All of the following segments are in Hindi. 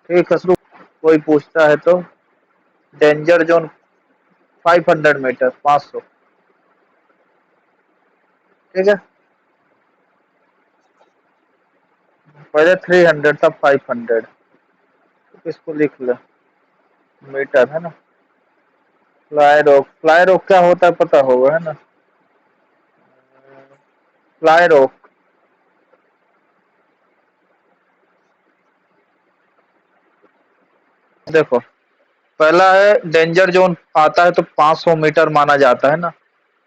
ठीक खसरू, कोई पूछता है तो। Danger zone 500 metre, 500। ठीक है, पहले 300 तब 500। इसको लिख ले, मीटर है ना। फ्लाई रोक, फ्लाई रोक क्या होता है पता होगा, है ना। फ्लाई रोक, देखो पहला है डेंजर जोन आता है तो 500 मीटर माना जाता है ना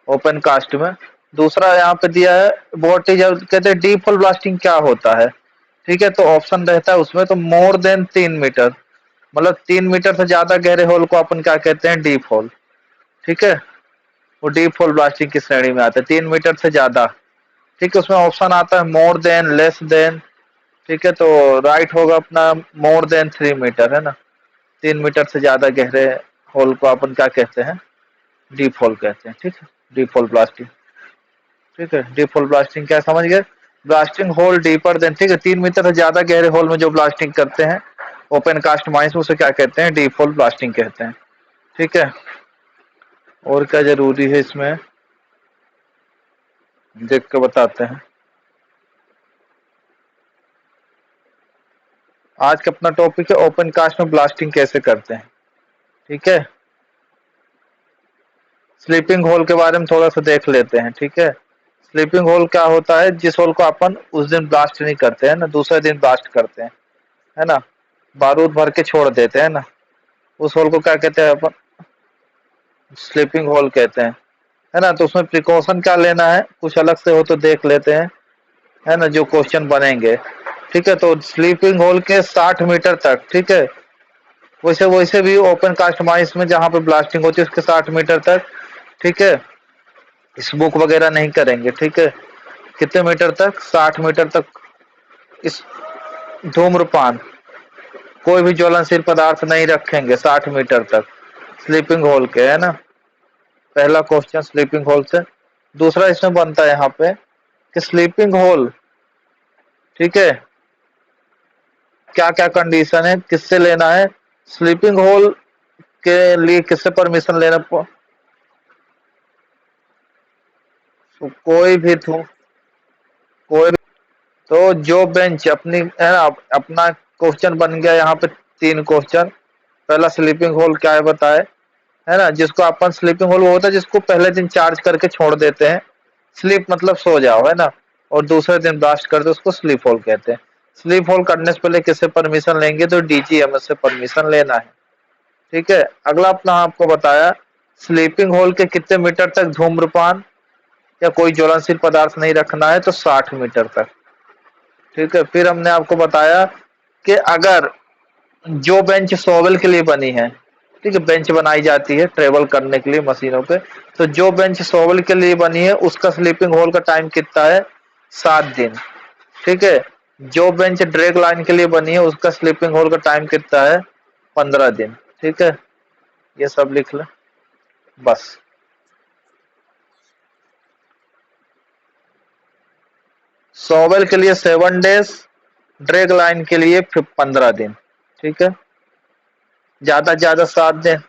ओपन कास्ट में। दूसरा यहाँ पे दिया है व्हाट इज, कहते हैं डीप होल ब्लास्टिंग क्या होता है। ठीक है, तो ऑप्शन रहता है उसमें तो मोर देन 3 मीटर, मतलब 3 मीटर से ज्यादा गहरे होल को अपन क्या कहते हैं, डीप होल। ठीक है, वो डीप होल ब्लास्टिंग की श्रेणी में आता है, 3 मीटर से ज्यादा। ठीक है, उसमें ऑप्शन आता है मोर देन, लेस देन। ठीक है, तो राइट होगा अपना मोर देन 3 मीटर, है ना। 3 मीटर से ज्यादा गहरे होल को अपन क्या कहते हैं, डीप होल कहते हैं। ठीक है, डीप होल ब्लास्टिंग। ठीक है, डीप होल ब्लास्टिंग क्या समझ गए, ब्लास्टिंग होल डीपर देन। ठीक है, 3 मीटर से ज्यादा गहरे होल में जो ब्लास्टिंग करते हैं ओपन कास्ट माइंस, उसे क्या कहते हैं, डीप होल ब्लास्टिंग कहते हैं। ठीक है, और क्या जरूरी है इसमें, देख के बताते हैं। आज का अपना टॉपिक है ओपन कास्ट में ब्लास्टिंग कैसे करते हैं। ठीक है, स्लीपिंग होल के बारे में थोड़ा सा देख लेते हैं। ठीक है, स्लीपिंग होल क्या होता है, जिस होल को अपन उस दिन ब्लास्ट नहीं करते हैं ना, दूसरे दिन ब्लास्ट करते हैं, है ना, बारूद भर के छोड़ देते हैं ना, उस होल को क्या कहते हैं अपन, स्लीपिंग होल कहते हैं। है ना, तो उसमें प्रिकॉशन क्या लेना है, कुछ अलग से हो तो देख लेते हैं, है ना, जो क्वेश्चन बनेंगे। ठीक है, तो स्लीपिंग होल के 60 मीटर तक। ठीक है, वैसे वैसे भी ओपन कास्ट माइंस में जहां पे ब्लास्टिंग होती है उसके 60 मीटर तक। ठीक है, स्मोक वगैरह नहीं करेंगे। ठीक है, कितने मीटर तक, 60 मीटर तक। इस धूम्रपान, कोई भी ज्वलनशील पदार्थ नहीं रखेंगे 60 मीटर तक स्लीपिंग होल के, है ना। पहला क्वेश्चन स्लीपिंग होल से। दूसरा इसमें बनता है यहाँ पे कि स्लीपिंग होल, ठीक है, क्या क्या कंडीशन है, किससे लेना है स्लीपिंग होल के लिए, किससे परमिशन लेना कोई भी कोई भी, तो जो बेंच अपनी, है ना, अपना क्वेश्चन बन गया यहाँ पे 3 क्वेश्चन। पहला स्लीपिंग होल क्या है बताए, है ना, जिसको अपन स्लीपिंग होल वो होता है जिसको पहले दिन चार्ज करके छोड़ देते हैं, स्लीप मतलब सो जाओ, है ना, और दूसरे दिन ब्लास्ट करते उसको स्लीप होल कहते हैं। स्लीप होल करने से पहले किससे परमिशन लेंगे, तो डीजीएमएस से परमिशन लेना है। ठीक है, अगला अपना आपको बताया स्लीपिंग होल के कितने मीटर तक धूम्रपान या कोई ज्वलनशील पदार्थ नहीं रखना है, तो 60 मीटर तक। ठीक है, फिर हमने आपको बताया कि अगर जो बेंच सोवल के लिए बनी है, ठीक है, बेंच बनाई जाती है ट्रेवल करने के लिए मशीनों पे, तो जो बेंच सोवल के लिए बनी है उसका स्लीपिंग होल का टाइम कितना है, 7 दिन। ठीक है, जो बेंच ड्रैग लाइन के लिए बनी है उसका स्लीपिंग होल का टाइम कितना है, 15 दिन। ठीक है, ये सब लिख ले बस। सोवल के लिए 7 डेज, ड्रैग लाइन के लिए फिर 15 दिन। ठीक है, ज्यादा 7 दिन।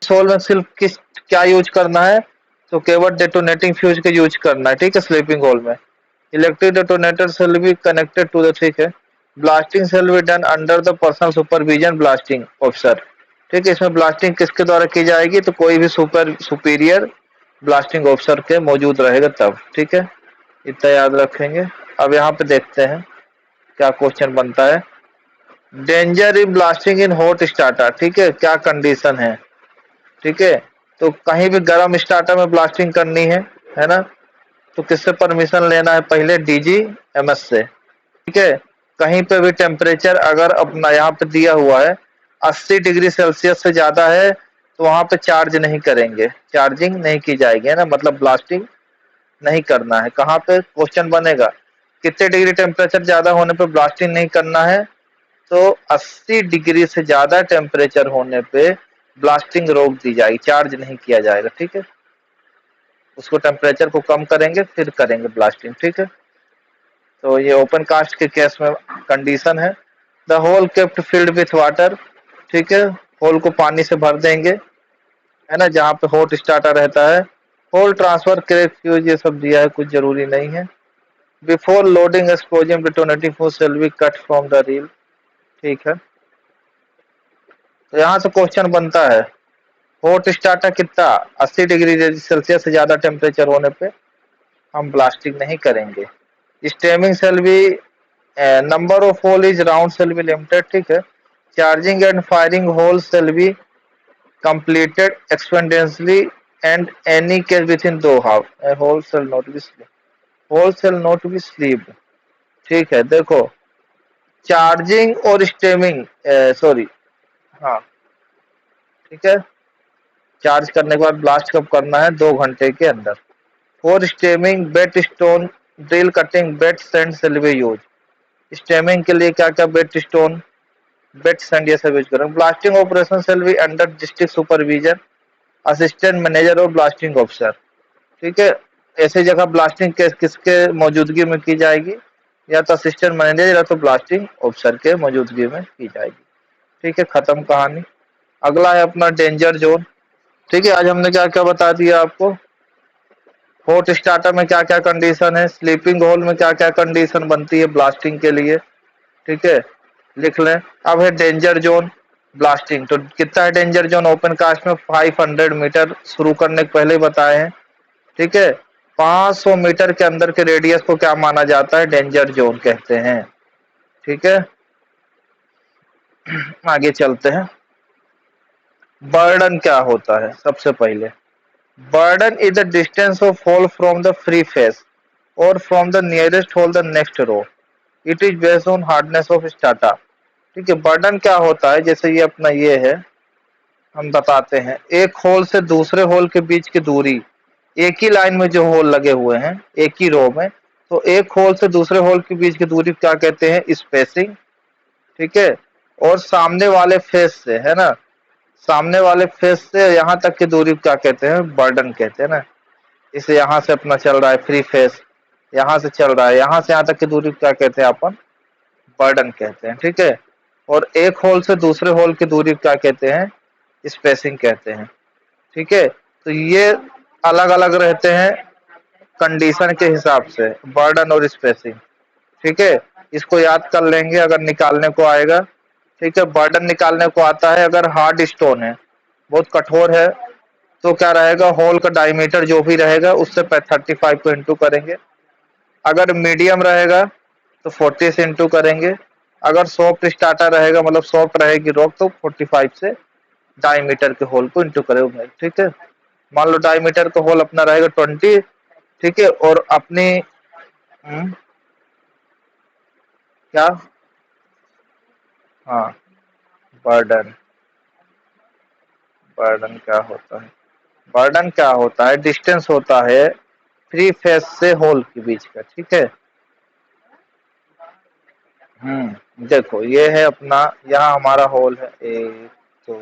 सोल में सिर्फ किस, क्या यूज करना है, तो केवल डेटोनेटिंग फ्यूज का यूज करना है। ठीक है, स्लीपिंग होल में electric detonator shall be connected to the, ठीक है, blasting shall be done under the personal supervision blasting officer. ठीक है, इसमें ब्लास्टिंग किसके द्वारा की जाएगी, तो कोई भी सुपीरियर ब्लास्टिंग ऑफिसर के मौजूद रहेगा तब। ठीक है, इतना याद रखेंगे। अब यहाँ पे देखते हैं क्या क्वेश्चन बनता है। Danger in blasting in hot starter, ठीक है, क्या कंडीशन है। ठीक है, तो कहीं भी गर्म स्टार्टर में ब्लास्टिंग करनी है ना, तो किससे परमिशन लेना है, पहले डीजी एमएस से। ठीक है, कहीं पे भी टेम्परेचर अगर अपना यहाँ पे दिया हुआ है 80 डिग्री सेल्सियस से ज्यादा है तो वहां पे चार्ज नहीं करेंगे, चार्जिंग नहीं की जाएगी, है ना, मतलब ब्लास्टिंग नहीं करना है। कहाँ पे क्वेश्चन बनेगा, कितने डिग्री टेम्परेचर ज्यादा होने पे ब्लास्टिंग नहीं करना है, तो 80 डिग्री से ज्यादा टेम्परेचर होने पे ब्लास्टिंग रोक दी जाएगी, चार्ज नहीं किया जाएगा। ठीक है, उसको टेम्परेचर को कम करेंगे फिर करेंगे ब्लास्टिंग। ठीक है, तो ये ओपन कास्ट के केस में कंडीशन है। The hole kept filled with water, ठीक है, होल को पानी से भर देंगे, है ना, जहाँ पे हॉट स्टार्टर रहता है। होल ट्रांसफर क्रैक फ्यूज ये सब दिया है, कुछ जरूरी नहीं है। Before loading explosion detonating fuse shell be cut from the reel, ठीक है। तो यहाँ से क्वेश्चन बनता है, हॉट स्टार्टर कितना 80 डिग्री सेल्सियस से ज्यादा टेम्परेचर होने पे हम ब्लास्टिंग नहीं करेंगे। Stemming shall be, number of hole is round shall be limited, ठीक है। Charging and firing hole shall be completed expeditiously and any case within 2 hours, a whole shall not be sleep, whole shall not be sleep, ठीक है। देखो, चार्जिंग और स्टेमिंग, सॉरी, हाँ, ठीक है, चार्ज करने के बाद ब्लास्ट कब करना है, 2 घंटे के अंदर। For stemming wet stone drill cutting wet sand shall be use, stemming के लिए क्या क्या बेट स्टोन बेट सैंड ये सब यूज करेंगे। Blasting operation shall be under district supervision assistant manager और ब्लास्टिंग ऑफिसर, ठीक है। ऐसी जगह ब्लास्टिंग किसके मौजूदगी में की जाएगी, या तो असिस्टेंट मैनेजर या तो ब्लास्टिंग ऑफिसर के मौजूदगी में की जाएगी, ठीक है। खत्म कहानी। अगला है अपना डेंजर जोन, ठीक है। आज हमने क्या क्या बता दिया आपको, हॉट स्टार्टर में क्या क्या कंडीशन है, स्लीपिंग होल में क्या क्या कंडीशन बनती है ब्लास्टिंग के लिए, ठीक है, लिख लें। अब है डेंजर जोन ब्लास्टिंग, तो कितना है डेंजर जोन ओपन कास्ट में, 500 मीटर शुरू करने के पहले बताए हैं, ठीक है। 500 मीटर के अंदर के रेडियस को क्या माना जाता है, डेंजर जोन कहते हैं, ठीक है। आगे चलते हैं। बर्डन क्या होता है, सबसे पहले burden is the distance of hole from the free face और from the nearest hole the next row, it is based on hardness of starter, ठीक है। बर्डन क्या होता है, जैसे ये अपना ये है, हम बताते हैं, एक होल से दूसरे होल के बीच की दूरी, एक ही लाइन में जो होल लगे हुए हैं एक ही रो में, तो एक होल से दूसरे होल के बीच की दूरी क्या कहते हैं, स्पेसिंग, ठीक है। और सामने वाले फेस से, है ना, सामने वाले फेस से यहाँ तक की दूरी क्या कहते हैं, बर्डन कहते हैं ना। इसे यहाँ से अपना चल रहा है फ्री फेस, यहाँ से चल रहा है, यहाँ से यहाँ तक की दूरी क्या कहते हैं अपन, बर्डन कहते हैं, ठीक है। और एक होल से दूसरे होल की दूरी क्या कहते हैं, स्पेसिंग कहते हैं, ठीक है। तो ये अलग अलग रहते हैं कंडीशन के हिसाब से, बर्डन और स्पेसिंग, ठीक है। इसको याद कर लेंगे अगर निकालने को आएगा, ठीक है। बर्डन निकालने को आता है अगर हार्ड स्टोन है, बहुत कठोर है, तो क्या रहेगा, होल का डायमीटर जो भी रहेगा उससे 35 को इंटू करेंगे। अगर मीडियम रहेगा तो 40 से इंटू करेंगे। अगर सॉफ्ट स्टार्टर रहेगा, मतलब सॉफ्ट रहेगी रॉक, तो 45 से डायमीटर के होल को इंटू करेंगे, ठीक है। मान लो डायमीटर का होल अपना रहेगा 20, ठीक है। और अपनी क्या, हाँ, बर्डन, बर्डन क्या होता है, बर्डन क्या होता है, डिस्टेंस होता है फ्री फेस से होल के बीच का, ठीक है। देखो ये है अपना, यहाँ हमारा होल है एक, तो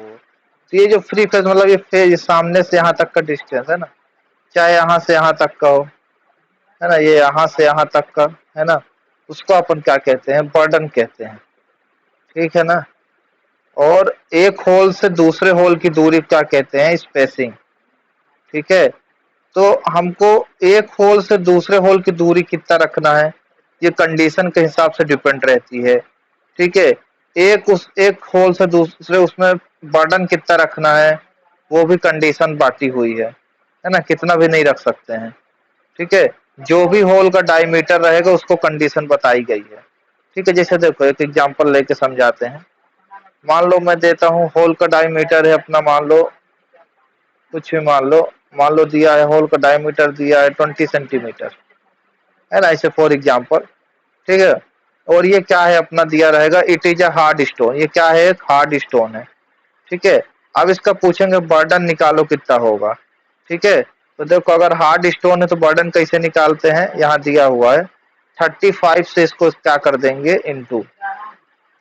ये जो फ्री फेस मतलब ये फेज सामने से यहाँ तक का डिस्टेंस है ना, चाहे यहाँ से यहाँ तक का हो, है ना, ये यहाँ से यहाँ तक का, है ना, उसको अपन क्या कहते हैं, बर्डन कहते हैं, ठीक है ना। और एक होल से दूसरे होल की दूरी क्या कहते हैं, स्पेसिंग, ठीक है। तो हमको एक होल से दूसरे होल की दूरी कितना रखना है, ये कंडीशन के हिसाब से डिपेंड रहती है, ठीक है। एक होल से दूसरे उसमें बर्डन कितना रखना है, वो भी कंडीशन बांटी हुई है ना, कितना भी नहीं रख सकते हैं, ठीक है। जो भी होल का डायमीटर रहेगा उसको कंडीशन बताई गई है, ठीक है। जैसे देखो एक एग्जांपल लेके समझाते हैं। मान लो मैं देता हूँ, होल का डायमीटर है अपना, मान लो कुछ भी मान लो दिया है, होल का डायमीटर दिया है 20 सेंटीमीटर, है ना, ऐसे फॉर एग्जांपल, ठीक है। और ये क्या है अपना दिया रहेगा, it is a hard stone, ये क्या है, एक हार्ड स्टोन है, ठीक है। अब इसका पूछेंगे बर्डन निकालो कितना होगा, ठीक है। तो देखो अगर हार्ड स्टोन है तो बर्डन कैसे निकालते हैं, यहाँ दिया हुआ है 35 से इसको क्या कर देंगे इंटू,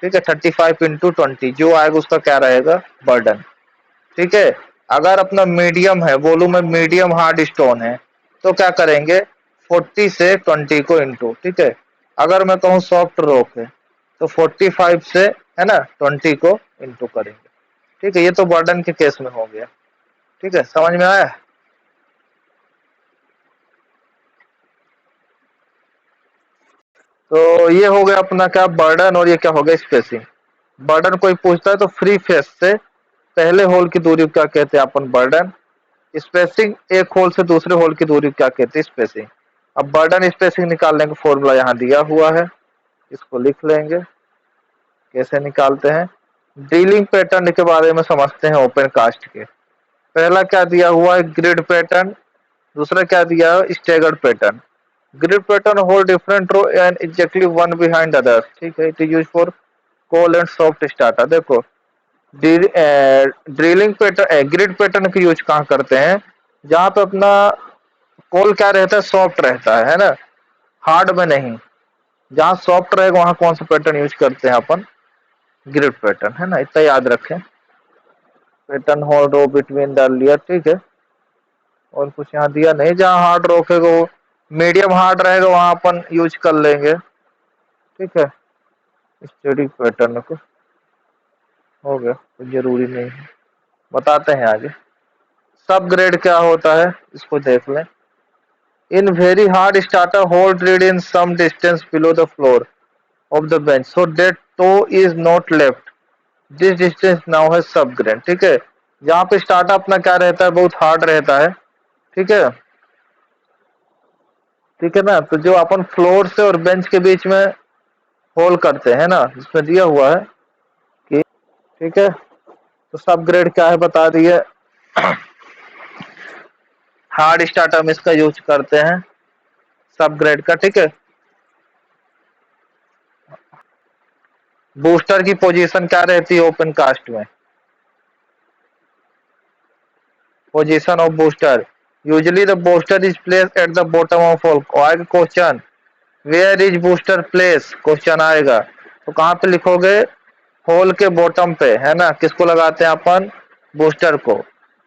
ठीक है। 35 इंटू 20 जो आएगा उसका क्या रहेगा, बर्डन, ठीक है। अगर अपना मीडियम है, वॉल्यूम में मीडियम हार्ड स्टोन है, तो क्या करेंगे 40 से 20 को इंटू, ठीक है। अगर मैं कहूँ सॉफ्ट रॉक है तो 45 से है ना 20 को इंटू करेंगे। ठीक है, ये तो बर्डन के केस में हो गया। ठीक है, समझ में आया? तो ये हो गया अपना क्या बर्डन, और ये क्या हो गया स्पेसिंग। बर्डन कोई पूछता है तो फ्री फेस से पहले होल की दूरी को क्या कहते हैं अपन, बर्डन। स्पेसिंग एक होल से दूसरे होल की दूरी को क्या कहते हैं, स्पेसिंग। अब बर्डन स्पेसिंग निकालने का फॉर्मूला यहाँ दिया हुआ है, इसको लिख लेंगे। कैसे निकालते हैं, ड्रिलिंग पैटर्न के बारे में समझते हैं ओपन कास्ट के। पहला क्या दिया हुआ है, ग्रिड पैटर्न। दूसरा क्या दिया है, staggered pattern. Grid pattern hold different row and exactly one behind others. ठीक है, it is use for coal and soft starter. देखो ड्रिलिंग पैटर्न ग्रिड पैटर्न की यूज कहाँ करते हैं, जहां पे अपना कोल क्या रहता है, सॉफ्ट रहता है ना, हार्ड में नहीं। जहां सॉफ्ट रहेगा वहां कौन सा पैटर्न यूज करते हैं अपन, ग्रिड पैटर्न, है ना, इतना याद रखें। Pattern hold row between the layer. ठीक है, और कुछ यहाँ दिया नहीं। जहाँ हार्ड रखेगा वो मीडियम हार्ड रहेगा वहां अपन यूज कर लेंगे। ठीक है, स्टडी पैटर्न को हो गया, कुछ जरूरी नहीं है, बताते हैं आगे। सब ग्रेड क्या होता है इसको देख लें। In very hard starter hold read in some distance below the floor of the bench so that toe is not left, this distance now है सब ग्रेड। ठीक है, जहाँ पे स्टार्टर अपना क्या रहता है, बहुत हार्ड रहता है। ठीक है, ठीक है ना, तो जो अपन फ्लोर से और बेंच के बीच में होल करते हैं ना, इसमें दिया हुआ है कि, ठीक है, तो सब ग्रेड क्या है बता दिए। हार्ड स्टार्टर में इसका यूज करते हैं सब ग्रेड का। ठीक है, बूस्टर की पोजीशन क्या रहती है ओपन कास्ट में, position of booster, usually the booster is placed at the bottom of hole. आएगा question, where is booster place, question आएगा तो कहाँ पे लिखोगे, होल के बॉटम पे, है ना। किसको लगाते हैं अपन, बूस्टर को।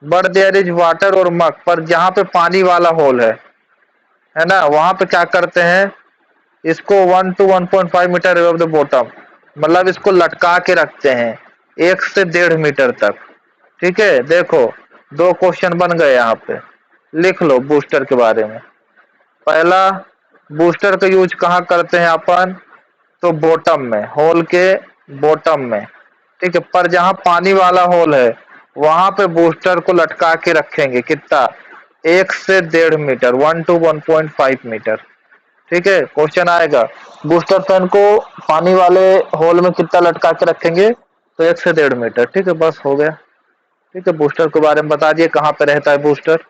बट देयर इज वाटर और मक, पर जहाँ पे पानी वाला होल है ना, वहां पे क्या करते हैं, इसको 1 to 1.5 metre above the bottom, मतलब इसको लटका के रखते हैं 1 से 1.5 मीटर तक। ठीक है, देखो दो क्वेश्चन बन गए यहाँ पे, लिख लो बूस्टर के बारे में। पहला, बूस्टर का यूज कहाँ करते हैं अपन, तो बॉटम में, होल के बॉटम में। ठीक है, पर जहां पानी वाला होल है वहां पे बूस्टर को लटका के रखेंगे कितना, 1 से 1.5 मीटर, 1 to 1.5 मीटर। ठीक है, क्वेश्चन आएगा बूस्टर फैन को पानी वाले होल में कितना लटका के रखेंगे, तो 1 से 1.5 मीटर। ठीक है, बस हो गया। ठीक है, बूस्टर के बारे में बता दिए, कहाँ पे रहता है बूस्टर,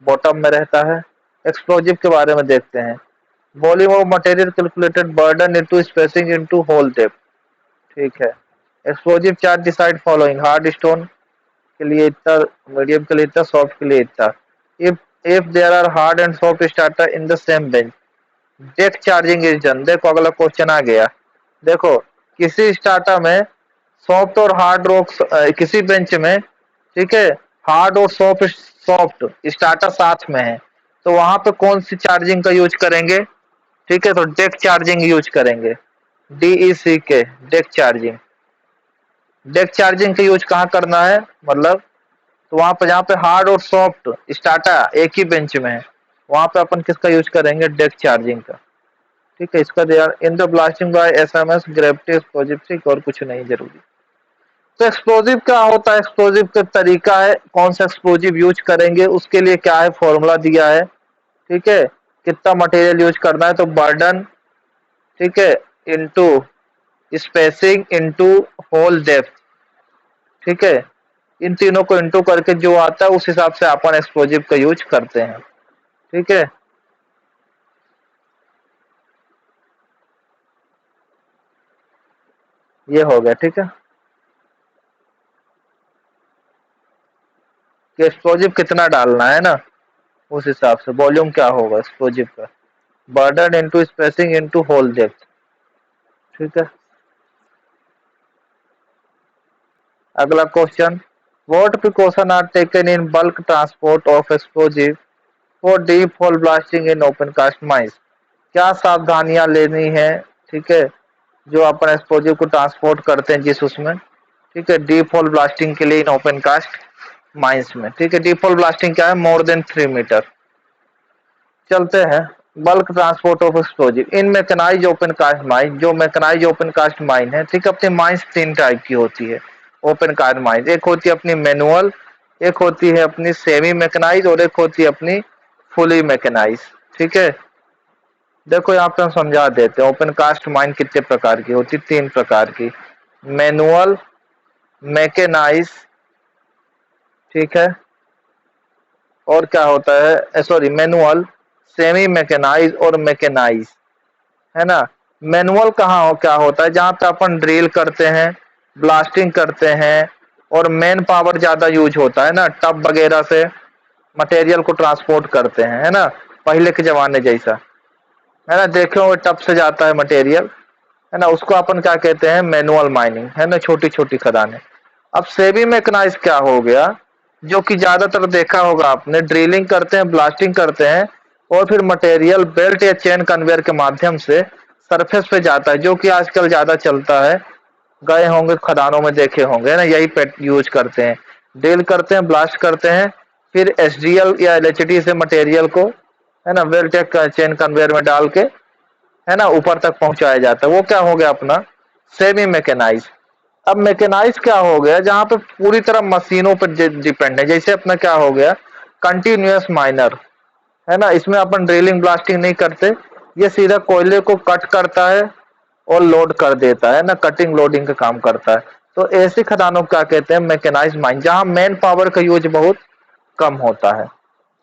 बॉटम में रहता है। एक्सप्लोजिव के बारे में देखते हैं। Volume of material calculated burden into spacing into hole depth. ठीक है, explosive charge decide following, hard stone के लिए इतना, मीडियम के लिए इतना, सॉफ्ट के लिए इतना। If if there are hard and soft starter in the same bench, deck charging is done. देखो अगला क्वेश्चन आ गया। देखो किसी स्टार्टर में सॉफ्ट और हार्ड रॉक, किसी बेंच में, ठीक है, हार्ड और सॉफ्ट सॉफ्ट स्टार्टर साथ में है, तो वहां पे कौन सी चार्जिंग का यूज करेंगे, ठीक है, तो डेक चार्जिंग यूज करेंगे, डीईसी के, डेक चार्जिंग। डेक चार्जिंग का यूज कहाँ करना है, मतलब तो वहां पे जहाँ पे हार्ड और सॉफ्ट स्टार्टर एक ही बेंच में है, वहां पे अपन किसका यूज करेंगे, डेक चार्जिंग का। ठीक है, इसका दिया in the blasting bye SMS gravity explosive. ठीक, और कुछ नहीं जरूरी। तो एक्सप्लोजिव क्या होता है, एक्सप्लोजिव का तरीका है, कौन सा एक्सप्लोजिव यूज करेंगे उसके लिए क्या है, फॉर्मूला दिया है। ठीक है, कितना मटेरियल यूज करना है, तो बर्डन, ठीक है, into spacing into hole depth. ठीक है, इन तीनों को इंटू करके जो आता है उस हिसाब से अपन एक्सप्लोजिव का यूज करते हैं। ठीक है, ये हो गया। ठीक है, कि एक्सप्लोजिव कितना डालना है ना, उस हिसाब से वॉल्यूम क्या होगा एक्सप्लोजिव का, burden into spacing into hole depth. ठीक है, अगला question, what precaution are taken in bulk transport of explosive for deep hole blasting in open cast mines. क्या सावधानियां लेनी है, ठीक है, जो अपन एक्सप्लोजिव को ट्रांसपोर्ट करते हैं जिस उसमें, ठीक है, डीप होल ब्लास्टिंग के लिए इन ओपन कास्ट माइंस में, ठीक है। डीप होल ब्लास्टिंग क्या है, मोर देन 3 मीटर। चलते हैं, bulk transport of explosive in mechanize open cast mine. जो मैकेनाइज ओपन कास्ट माइन है, ठीक है, अपनी माइंस 3 टाइप की होती है ओपन कास्ट माइन। एक होती है अपनी मैनुअल, एक होती है अपनी सेमी मैकेनाइज, और एक होती है अपनी फुली मैकेनाइज, ठीक है। देखो यहाँ पे हम समझा देते हैं ओपन कास्ट माइन कितने प्रकार की होती, 3 प्रकार की, मैनुअल, मैकेनाइज, ठीक है, और क्या होता है, सॉरी, मैनुअल, सेमी मैकेनाइज और मैकेनाइज, है ना। मैनुअल कहाँ हो, क्या होता है, जहां पे अपन ड्रिल करते हैं, ब्लास्टिंग करते हैं, और मैन पावर ज्यादा यूज होता है ना, टब वगैरह से मटेरियल को ट्रांसपोर्ट करते हैं, है ना, पहले के जमाने जैसा, है ना, देखे हुए टब से जाता है मटेरियल, है ना, उसको अपन क्या कहते हैं, मैनुअल माइनिंग, है ना, छोटी छोटी खदानें। अब सेमी मैकेनाइज क्या हो गया, जो कि ज्यादातर देखा होगा आपने, ड्रिलिंग करते हैं, ब्लास्टिंग करते हैं, और फिर मटेरियल बेल्ट या चेन कन्वेयर के माध्यम से सरफेस पे जाता है, जो कि आजकल ज्यादा चलता है, गए होंगे खदानों में देखे होंगे, है ना, यही पेट यूज करते हैं, ड्रिल करते हैं, ब्लास्ट करते हैं, फिर एसडीएल या एलएचडी से मटेरियल को, है ना, बेल्ट या चेन कन्वेयर में डाल के, है ना, ऊपर तक पहुंचाया जाता है। वो क्या हो गया अपना सेमी मैकेनाइज। अब मैकेनाइज क्या हो गया, जहां पे पूरी तरह मशीनों पर डिपेंड है, जैसे अपना क्या हो गया कंटिन्यूअस माइनर, है ना, इसमें अपन ड्रिलिंग ब्लास्टिंग नहीं करते, ये सीधा कोयले को कट करता है और लोड कर देता है ना, कटिंग लोडिंग का काम करता है। तो ऐसी खदानों को क्या कहते हैं, मैकेनाइज माइन, जहां मैन पावर का यूज बहुत कम होता है,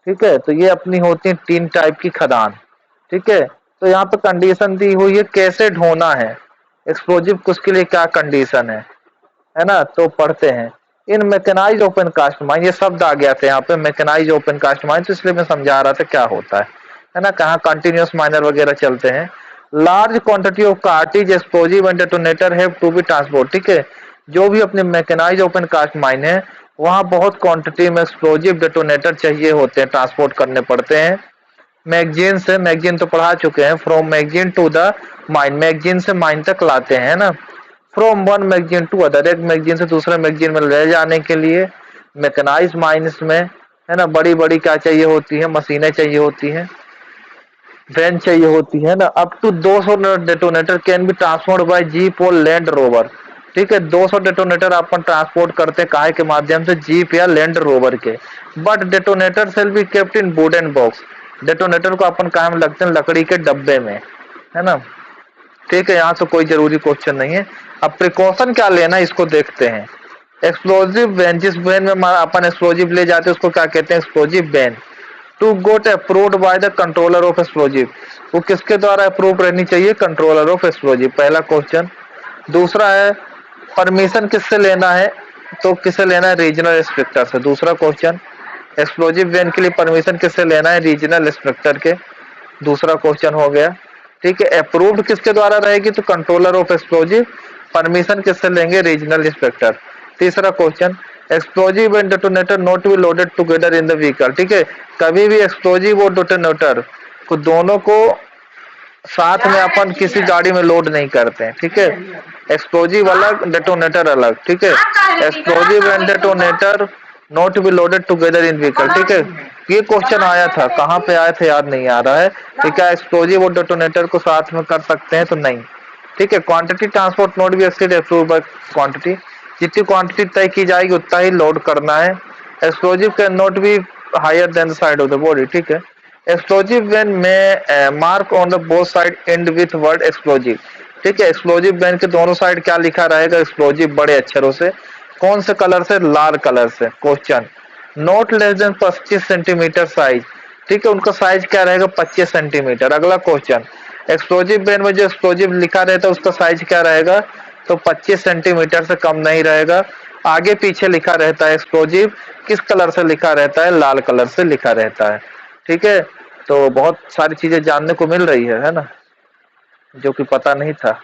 ठीक है। तो ये अपनी होती है 3 टाइप की खदान, ठीक है। तो यहाँ पे कंडीशन दी हुई है कैसे ढोना है एक्सप्लोजिव, उसके लिए क्या कंडीशन है ना, तो पढ़ते हैं। इन मैकेनाइज ओपन कास्ट माइन, ये शब्द आ गया था यहाँ पे मैकेनाइज ओपन कास्ट माइन, तो इसलिए मैं समझा रहा था क्या होता है ना, कहाँ कंटिन्यूअस माइनर वगैरह चलते हैं। Large quantity of cartridge explosive and detonator have to be transport, ठीक है। जो भी अपने मैकेनाइज ओपन कास्ट माइन है, वहां बहुत क्वांटिटी में एक्सप्लोजिव डेटोनेटर चाहिए होते हैं, ट्रांसपोर्ट करने पड़ते हैं। मैगजीन से, मैगजीन तो पढ़ा चुके हैं, from magazine to the mine, magazine से माइन तक लाते हैं ना, from one magazine to other, एक मैगजीन से दूसरे मैगजीन में ले जाने के लिए मैकेनाइज माइंस में, है ना, बड़ी बड़ी क्या चाहिए होती है, मशीनें चाहिए होती हैं, वैन चाहिए होती है ना। Up to 200 detonator can be transport by jeep और लैंड रोवर, ठीक है। 200 डेटोनेटर अपन ट्रांसपोर्ट करते हैं काहे के माध्यम से, जीप या लैंड रोवर के। But detonator shall be kept in wooden box, detonator को अपन काहे में लगते हैं, लकड़ी के डब्बे में, है ना, ठीक है। यहाँ तो कोई जरूरी क्वेश्चन नहीं है। अब प्रिकॉशन क्या लेना है इसको देखते हैं। एक्सप्लोजिव वैन, जिस वैन में अपन एक्सप्लोजिव ले जाते हैं उसको क्या कहते हैं, explosive van. To got approved by the controller of explosive, वो किसके द्वारा अप्रूव रहनी चाहिए, कंट्रोलर ऑफ एक्सप्लोजिव, पहला क्वेश्चन। दूसरा है परमिशन किससे लेना है, तो किससे लेना है, रीजनल इंस्पेक्टर से, दूसरा क्वेश्चन। एक्सप्लोजिव वैन के लिए परमिशन किससे लेना है, रीजनल इंस्पेक्टर के, दूसरा क्वेश्चन हो गया, ठीक है। अप्रूव्ड किसके द्वारा रहेगी, तो कंट्रोलर ऑफ एक्सप्लोजिव, परमिशन किससे लेंगे, रीजनल इंस्पेक्टर, तीसरा question. Explosive and detonator not be loaded together in the vehicle, ठीक है, कभी भी एक्सप्लोजिव और डेटोनेटर को दोनों को साथ में अपन किसी गाड़ी में लोड नहीं करते हैं, ठीक है। एक्सप्लोजिव अलग, डेटोनेटर अलग, ठीक है। Explosive and detonator not be loaded together in vehicle, ठीक है। ये क्वेश्चन आया था, कहाँ पे आया था याद नहीं आ रहा है, ठीक है। एक्सप्लोजिव और डेटोनेटर को साथ में कर सकते हैं, तो नहीं, ठीक है। Quantity transport not be exceed approved by quantity, जितनी क्वांटिटी तय की जाएगी उतना ही लोड करना है। Explosive can not be higher than the side of the body, ठीक है। एक्सप्लोजिव वैन में mark on the both side and with word explosive, ठीक है। एक्सप्लोजिव वैन के दोनों साइड क्या लिखा रहेगा, एक्सप्लोजिव, बड़े अक्षरों से, कौन से कलर से, लाल कलर से। Question, not less than 25 centimetre size, ठीक है, उनका साइज क्या रहेगा, 25 सेंटीमीटर। अगला क्वेश्चन, एक्सप्लोजिव वैन में जो एक्सप्लोजिव लिखा रहता है उसका साइज क्या रहेगा, तो 25 सेंटीमीटर से कम नहीं रहेगा। आगे पीछे लिखा रहता है एक्सप्लोजिव, किस कलर से लिखा रहता है, लाल कलर से लिखा रहता है, ठीक है। तो बहुत सारी चीजें जानने को मिल रही है ना, जो कि पता नहीं था।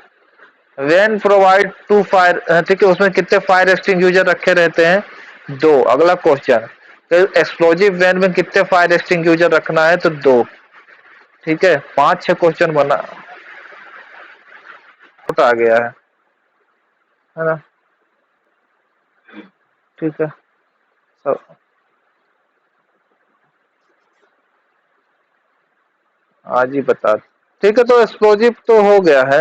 वैन प्रोवाइड टू फायर, ठीक है, उसमें कितने फायर एक्सटिंग्विशर रखे रहते हैं, 2। अगला क्वेश्चन, तो एक्सप्लोजिव वैन में कितने फायर एक्सटिंग्विशर रखना है, तो 2, ठीक है, 5-6 क्वेश्चन बना आ गया है ना? ठीक है, सब आज ही बता। ठीक है, तो एक्सप्लोजिव तो हो गया है।